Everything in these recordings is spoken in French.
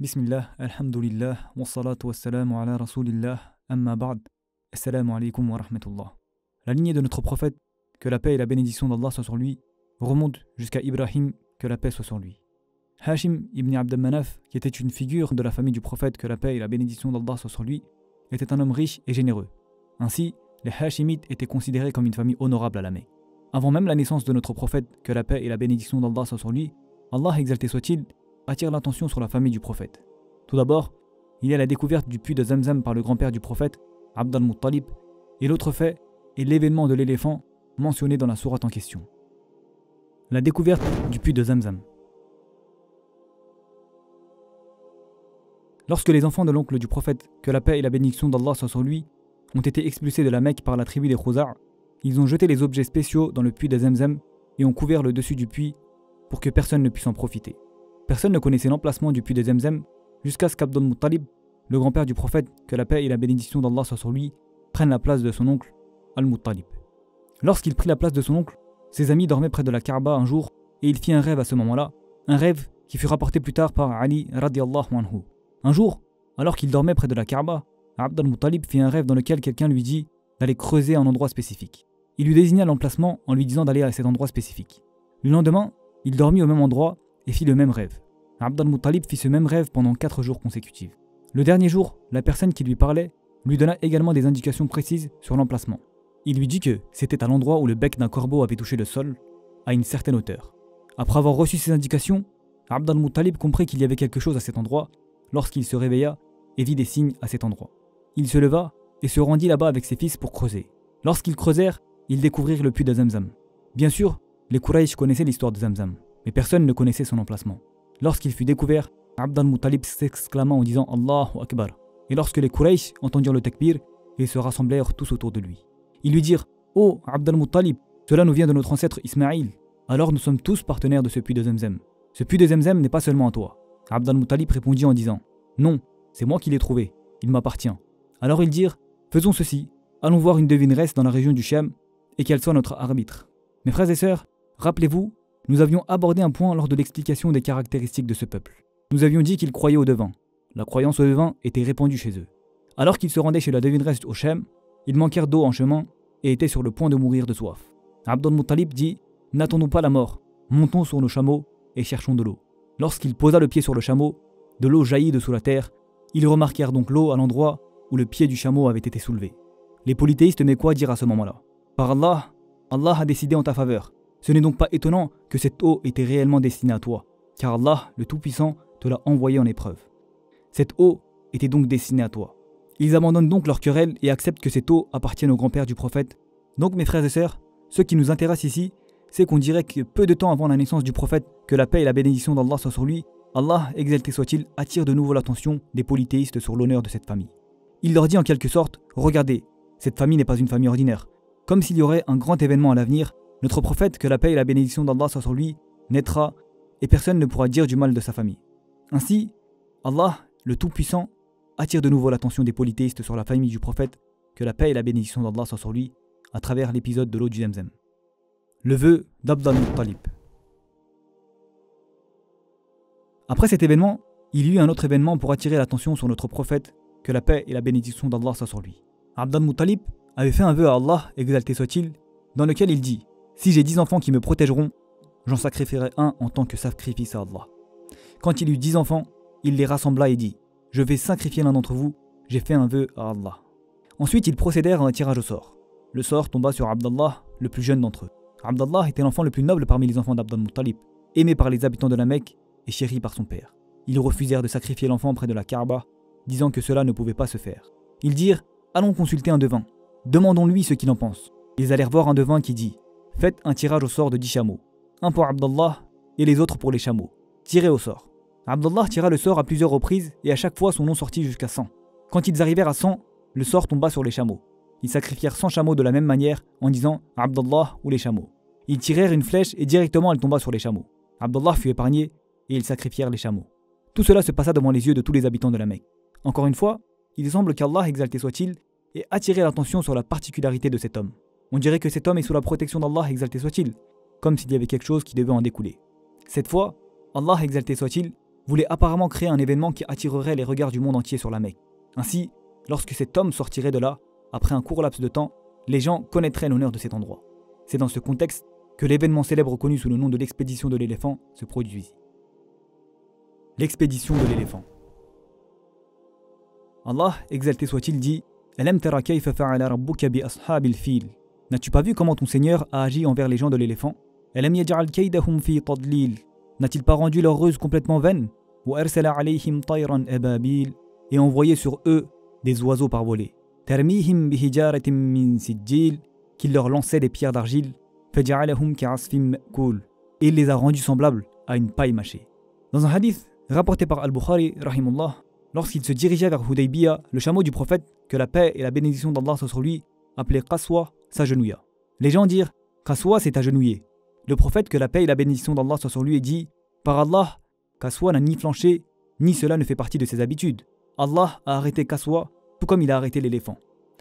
Bismillah, alhamdulillah, wassalatu wassalamu ala rasulillah, amma ba'd, assalamu alaikum wa rahmatullah. La lignée de notre prophète, que la paix et la bénédiction d'Allah soient sur lui, remonte jusqu'à Ibrahim, que la paix soit sur lui. Hashim ibn Abd al-Manaf, qui était une figure de la famille du prophète, que la paix et la bénédiction d'Allah soient sur lui, était un homme riche et généreux. Ainsi, les Hashimites étaient considérés comme une famille honorable à la Mecque. Avant même la naissance de notre prophète, que la paix et la bénédiction d'Allah soient sur lui, Allah exalté soit-il, attire l'attention sur la famille du prophète. Tout d'abord, il y a la découverte du puits de Zamzam par le grand-père du prophète, Abd al-Muttalib, et l'autre fait est l'événement de l'éléphant mentionné dans la sourate en question. La découverte du puits de Zamzam. Lorsque les enfants de l'oncle du prophète, que la paix et la bénédiction d'Allah soient sur lui, ont été expulsés de la Mecque par la tribu des Khuzar', ils ont jeté les objets spéciaux dans le puits de Zamzam et ont couvert le dessus du puits pour que personne ne puisse en profiter. Personne ne connaissait l'emplacement du puits de Zamzam jusqu'à ce qu'Abd al-Muttalib, le grand-père du prophète, que la paix et la bénédiction d'Allah soient sur lui, prenne la place de son oncle, Al-Muttalib. Lorsqu'il prit la place de son oncle, ses amis dormaient près de la Kaaba un jour et il fit un rêve à ce moment-là, un rêve qui fut rapporté plus tard par Ali radiyallahu anhu. Un jour, alors qu'il dormait près de la Kaaba, Abd al-Muttalib fit un rêve dans lequel quelqu'un lui dit d'aller creuser un endroit spécifique. Il lui désigna l'emplacement en lui disant d'aller à cet endroit spécifique. Le lendemain, il dormit au même endroit et fit le même rêve. Abd al-Muttalib fit ce même rêve pendant 4 jours consécutifs. Le dernier jour, la personne qui lui parlait lui donna également des indications précises sur l'emplacement. Il lui dit que c'était à l'endroit où le bec d'un corbeau avait touché le sol, à une certaine hauteur. Après avoir reçu ces indications, Abd al-Muttalib comprit qu'il y avait quelque chose à cet endroit lorsqu'il se réveilla et vit des signes à cet endroit. Il se leva et se rendit là-bas avec ses fils pour creuser. Lorsqu'ils creusèrent, ils découvrirent le puits de Zamzam. Bien sûr, les Quraysh connaissaient l'histoire de Zamzam, mais personne ne connaissait son emplacement. Lorsqu'il fut découvert, Abd al-Muttalib s'exclama en disant Allahu Akbar. Et lorsque les Quraysh entendirent le takbir, ils se rassemblèrent tous autour de lui. Ils lui dirent Oh Abd al-Muttalib, cela nous vient de notre ancêtre Ismaïl. Alors nous sommes tous partenaires de ce puits de Zamzam. Ce puits de Zamzam n'est pas seulement à toi. Abd al-Muttalib répondit en disant Non, c'est moi qui l'ai trouvé, il m'appartient. Alors ils dirent Faisons ceci, allons voir une devineresse dans la région du Sham et qu'elle soit notre arbitre. Mes frères et sœurs, rappelez-vous, nous avions abordé un point lors de l'explication des caractéristiques de ce peuple. Nous avions dit qu'ils croyaient au devin. La croyance au devin était répandue chez eux. Alors qu'ils se rendaient chez la devineresse au Sham, ils manquèrent d'eau en chemin et étaient sur le point de mourir de soif. Abd al-Muttalib dit « N'attendons pas la mort, montons sur nos chameaux et cherchons de l'eau. » Lorsqu'il posa le pied sur le chameau, de l'eau jaillit de sous la terre. Ils remarquèrent donc l'eau à l'endroit où le pied du chameau avait été soulevé. Les polythéistes Mécois dirent à ce moment-là « Par Allah, Allah a décidé en ta faveur. Ce n'est donc pas étonnant que cette eau était réellement destinée à toi, car Allah, le Tout-Puissant, te l'a envoyée en épreuve. Cette eau était donc destinée à toi. » Ils abandonnent donc leur querelle et acceptent que cette eau appartienne au grand-père du prophète. Donc mes frères et sœurs, ce qui nous intéresse ici, c'est qu'on dirait que peu de temps avant la naissance du prophète, que la paix et la bénédiction d'Allah soient sur lui, Allah, exalté soit-il, attire de nouveau l'attention des polythéistes sur l'honneur de cette famille. Il leur dit en quelque sorte, regardez, cette famille n'est pas une famille ordinaire. Comme s'il y aurait un grand événement à l'avenir, notre prophète, que la paix et la bénédiction d'Allah soient sur lui, naîtra et personne ne pourra dire du mal de sa famille. Ainsi, Allah, le Tout-Puissant, attire de nouveau l'attention des polythéistes sur la famille du prophète, que la paix et la bénédiction d'Allah soient sur lui, à travers l'épisode de l'eau du Zamzam. Le vœu d'Abd al-Muttalib. Après cet événement, il y eut un autre événement pour attirer l'attention sur notre prophète, que la paix et la bénédiction d'Allah soient sur lui. Abd al-Muttalib avait fait un vœu à Allah, exalté soit-il, dans lequel il dit « Si j'ai 10 enfants qui me protégeront, j'en sacrifierai un en tant que sacrifice à Allah. » Quand il eut 10 enfants, il les rassembla et dit « Je vais sacrifier l'un d'entre vous, j'ai fait un vœu à Allah. » Ensuite, ils procédèrent à un tirage au sort. Le sort tomba sur Abdallah, le plus jeune d'entre eux. Abdallah était l'enfant le plus noble parmi les enfants d'Abd al-Muttalib, aimé par les habitants de la Mecque et chéri par son père. Ils refusèrent de sacrifier l'enfant près de la Kaaba, disant que cela ne pouvait pas se faire. Ils dirent « Allons consulter un devin. Demandons-lui ce qu'il en pense. » Ils allèrent voir un devin qui dit « Faites un tirage au sort de 10 chameaux, un pour Abdallah et les autres pour les chameaux. Tirez au sort. » Abdallah tira le sort à plusieurs reprises et à chaque fois son nom sortit jusqu'à 100. Quand ils arrivèrent à 100, le sort tomba sur les chameaux. Ils sacrifièrent 100 chameaux de la même manière en disant « Abdallah » ou les chameaux. Ils tirèrent une flèche et directement elle tomba sur les chameaux. Abdallah fut épargné et ils sacrifièrent les chameaux. Tout cela se passa devant les yeux de tous les habitants de la Mecque. Encore une fois, il semble qu'Allah, exalté soit-il, ait attiré l'attention sur la particularité de cet homme. On dirait que cet homme est sous la protection d'Allah, exalté soit-il, comme s'il y avait quelque chose qui devait en découler. Cette fois, Allah, exalté soit-il, voulait apparemment créer un événement qui attirerait les regards du monde entier sur la Mecque. Ainsi, lorsque cet homme sortirait de là, après un court laps de temps, les gens connaîtraient l'honneur de cet endroit. C'est dans ce contexte que l'événement célèbre connu sous le nom de l'expédition de l'éléphant se produisit. L'expédition de l'éléphant. Allah, exalté soit-il, dit « Alam tara kayfa fa'ala rabbuka bi ashabil fil » N'as-tu pas vu comment ton Seigneur a agi envers les gens de l'éléphant? Alam yaj'al kaydahum fi tadlil N'a-t-il pas rendu leur ruse complètement vaine? Wa arsala alayhim tayran ababil Et envoyé sur eux des oiseaux par volée. Tarmihim bihijaratin min sijil Qui leur lançait des pierres d'argile. Faj'alahum ka'asfim ma'kul Et il les a rendus semblables à une paille mâchée. Dans un hadith rapporté par Al-Bukhari, rahimullah, lorsqu'il se dirigeait vers Hudaybiya, le chameau du prophète, que la paix et la bénédiction d'Allah soient sur lui, appelé Qaswa, s'agenouilla. Les gens dirent « Qaswa s'est agenouillé ». Le prophète, que la paix et la bénédiction d'Allah soient sur lui, dit « Par Allah, Qaswa n'a ni flanché, ni cela ne fait partie de ses habitudes. Allah a arrêté Qaswa, tout comme il a arrêté l'éléphant. »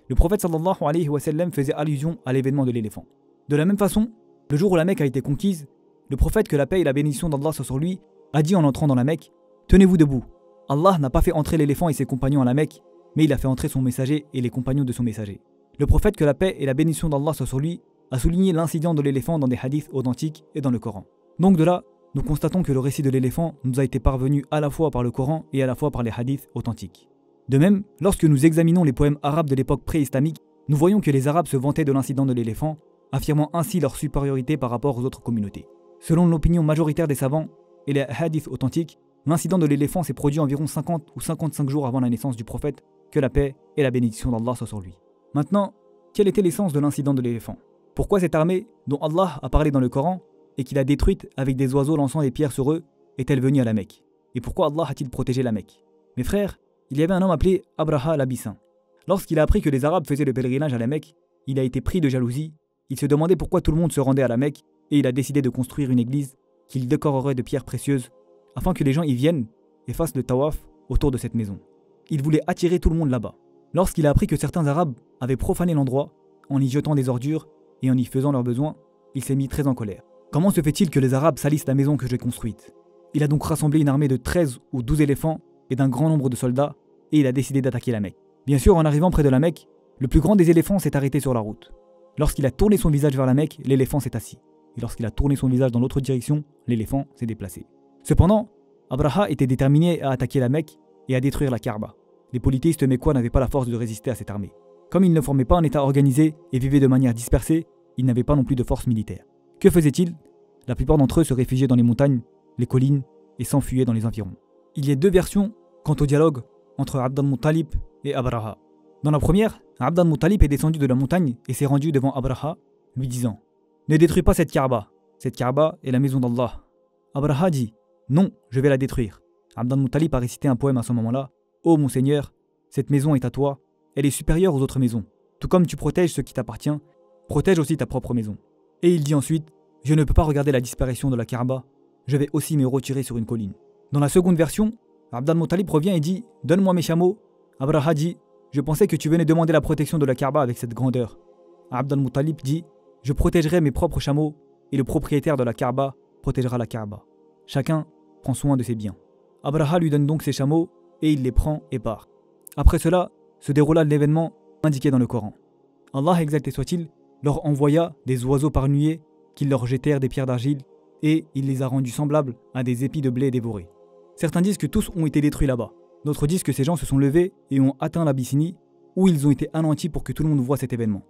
Le prophète sallallahu alayhi wa sallam faisait allusion à l'événement de l'éléphant. De la même façon, le jour où la Mecque a été conquise, le prophète, que la paix et la bénédiction d'Allah soient sur lui, a dit en entrant dans la Mecque « Tenez-vous debout. Allah n'a pas fait entrer l'éléphant et ses compagnons à la Mecque, mais il a fait entrer son messager et les compagnons de son messager. » Le prophète, que la paix et la bénédiction d'Allah soient sur lui, a souligné l'incident de l'éléphant dans des hadiths authentiques et dans le Coran. Donc de là, nous constatons que le récit de l'éléphant nous a été parvenu à la fois par le Coran et à la fois par les hadiths authentiques. De même, lorsque nous examinons les poèmes arabes de l'époque pré-islamique, nous voyons que les Arabes se vantaient de l'incident de l'éléphant, affirmant ainsi leur supériorité par rapport aux autres communautés. Selon l'opinion majoritaire des savants et les hadiths authentiques, l'incident de l'éléphant s'est produit environ 50 ou 55 jours avant la naissance du prophète, que la paix et la bénédiction d'Allah soient sur lui. Maintenant, quel était l'essence de l'incident de l'éléphant? Pourquoi cette armée, dont Allah a parlé dans le Coran, et qu'il a détruite avec des oiseaux lançant des pierres sur eux, est-elle venue à la Mecque? Et pourquoi Allah a-t-il protégé la Mecque? Mes frères, il y avait un homme appelé Abraha l'Abyssin. Lorsqu'il a appris que les Arabes faisaient le pèlerinage à la Mecque, il a été pris de jalousie, il se demandait pourquoi tout le monde se rendait à la Mecque, et il a décidé de construire une église qu'il décorerait de pierres précieuses, afin que les gens y viennent et fassent le tawaf autour de cette maison. Il voulait attirer tout le monde là-bas. Lorsqu'il a appris que certains Arabes avaient profané l'endroit, en y jetant des ordures et en y faisant leurs besoins, il s'est mis très en colère. Comment se fait-il que les Arabes salissent la maison que j'ai construite? Il a donc rassemblé une armée de 13 ou 12 éléphants et d'un grand nombre de soldats, et il a décidé d'attaquer la Mecque. Bien sûr, en arrivant près de la Mecque, le plus grand des éléphants s'est arrêté sur la route. Lorsqu'il a tourné son visage vers la Mecque, l'éléphant s'est assis. Et lorsqu'il a tourné son visage dans l'autre direction, l'éléphant s'est déplacé. Cependant, Abraha était déterminé à attaquer la Mecque et à détruire la Kaaba. Les polythéistes mécois n'avaient pas la force de résister à cette armée. Comme ils ne formaient pas un État organisé et vivaient de manière dispersée, ils n'avaient pas non plus de force militaire. Que faisaient-ils? La plupart d'entre eux se réfugiaient dans les montagnes, les collines et s'enfuyaient dans les environs. Il y a deux versions quant au dialogue entre Abd al-Muttalib et Abraha. Dans la première, Abd al-Muttalib est descendu de la montagne et s'est rendu devant Abraha, lui disant « Ne détruis pas cette Kaaba est la maison d'Allah. » Abraha dit « Non, je vais la détruire. » Abd al-Muttalib a récité un poème à ce moment-là. « Ô mon Seigneur, cette maison est à toi, elle est supérieure aux autres maisons. Tout comme tu protèges ce qui t'appartient, protège aussi ta propre maison. » Et il dit ensuite « Je ne peux pas regarder la disparition de la Kaaba, je vais aussi me retirer sur une colline. » Dans la seconde version, Abd al-Muttalib revient et dit « Donne-moi mes chameaux. » Abraha dit « Je pensais que tu venais demander la protection de la Kaaba avec cette grandeur. » Abd al-Muttalib dit « Je protégerai mes propres chameaux et le propriétaire de la Kaaba protégera la Kaaba. Chacun prend soin de ses biens. » Abraha lui donne donc ses chameaux et il les prend et part. Après cela, se déroula l'événement indiqué dans le Coran. Allah, exalté soit-il, leur envoya des oiseaux par nuée qui leur jetèrent des pierres d'argile et il les a rendus semblables à des épis de blé dévorés. Certains disent que tous ont été détruits là-bas. D'autres disent que ces gens se sont levés et ont atteint l'Abyssinie où ils ont été anéantis pour que tout le monde voie cet événement.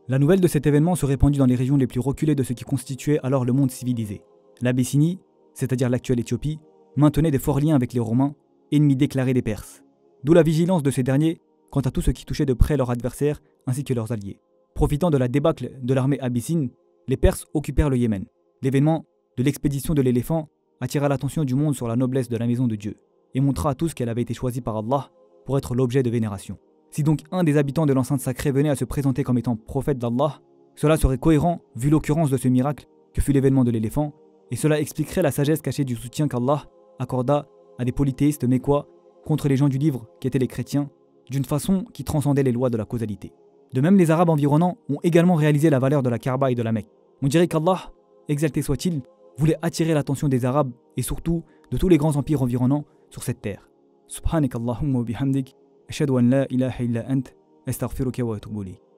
La nouvelle de cet événement se répandit dans les régions les plus reculées de ce qui constituait alors le monde civilisé. L'Abyssinie, c'est-à-dire l'actuelle Éthiopie, maintenait des forts liens avec les Romains, ennemis déclarés des Perses. D'où la vigilance de ces derniers quant à tout ce qui touchait de près leurs adversaires ainsi que leurs alliés. Profitant de la débâcle de l'armée abyssine, les Perses occupèrent le Yémen. L'événement de l'expédition de l'éléphant attira l'attention du monde sur la noblesse de la maison de Dieu et montra à tous qu'elle avait été choisie par Allah pour être l'objet de vénération. Si donc un des habitants de l'enceinte sacrée venait à se présenter comme étant prophète d'Allah, cela serait cohérent vu l'occurrence de ce miracle que fut l'événement de l'éléphant, et cela expliquerait la sagesse cachée du soutien qu'Allah accorda à des polythéistes mécois contre les gens du livre qui étaient les chrétiens, d'une façon qui transcendait les lois de la causalité. De même, les Arabes environnants ont également réalisé la valeur de la Kaaba et de la Mecque. On dirait qu'Allah, exalté soit-il, voulait attirer l'attention des Arabes et surtout de tous les grands empires environnants sur cette terre. Subhanak Allahumma wa bihamdik, ashhadu an la ilaha illa ant, astaghfiruka wa atubu ilayk.